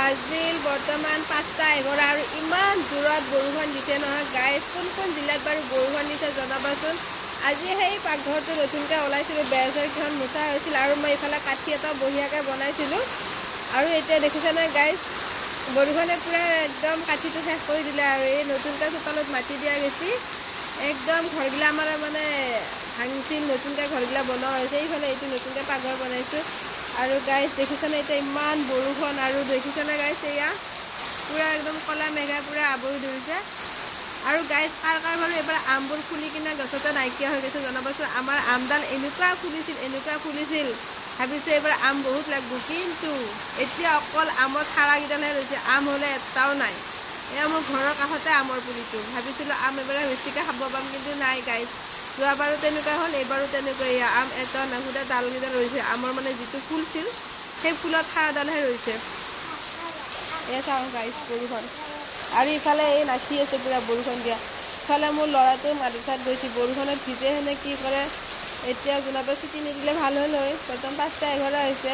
বাজিল বৰ্তমান 5:11 আৰু ইমান জোৰত বৰষুণ দিছে নহয় গাইজ। কোন জিলাত বাৰু বৰষুণ দিছে জনাবাচোন। আজি সেই পাকঘৰটো নতুনকৈ ওলাইছিলোঁ, বেৰ চেৰকেইখন মোচা হৈছিল আৰু মই এইফালে কাঠি এটা বঢ়িয়াকৈ বনাইছিলোঁ। আৰু এতিয়া দেখিছে নহয় গাইজ, বৰষুণে পূৰা একদম কাঠিটো শেষ কৰি দিলে। আৰু এই নতুনকৈ চোতালত মাটি দিয়া গৈছে, একদম ঘৰগিলা আমাৰ মানে ভাঙিছিল, নতুনকৈ ঘৰগিলা বনোৱা হৈছে। এইফালে এইটো নতুনকৈ পাকঘৰ বনাইছোঁ। আৰু গাইজ দেখিছেনে এতিয়া ইমান বৰষুণ, আৰু দেখিছেনে গাইজ এয়া পূৰা একদম ক'লা মেঘাই পূৰা আৱৰি ধৰিছে। আৰু গাইজ কাৰ বাৰু এবাৰ আমবোৰ ফুলি কিনে গছতে নাইকিয়া হৈ গৈছে জনাবচোন। আমাৰ আমডাল এনেকুৱা ফুলিছিল, ভাবিছোঁ এইবাৰ আম বহুত লাগব, কিন্তু এতিয়া অকল আমৰ ঠাৰাকেইডালহে ৰৈছে, আম হ'লে এটাও নাই। এয়া মোৰ ঘৰৰ কাষতে আমৰ পুলিটো, ভাবিছিলোঁ আম এবাৰ বেছিকৈ খাব পাম, কিন্তু নাই গাইজ। যোৱাবাৰো তেনেকুৱা হ'ল, এইবাৰো তেনেকুৱা। এয়া আম এটা নাহুদা ডালকেইডাল ৰৈছে, আমৰ মানে যিটো ফুলছিল সেই ফুলৰ ঠাৰডালহে ৰৈছে। এই চাওঁ গাইজ বৰষুণ, আৰু ইফালে এই নাচি আছে পূৰা বৰষুণ দিয়া। ইফালে মোৰ ল'ৰাটো মাদ্ৰাছাত গৈছে, বৰষুণত ভিজে সেনে কি কৰে এতিয়া। জোনাবে ছুটি নিদিলে ভাল হ'ল হয়, বৰ্তমান 5:11 হৈছে।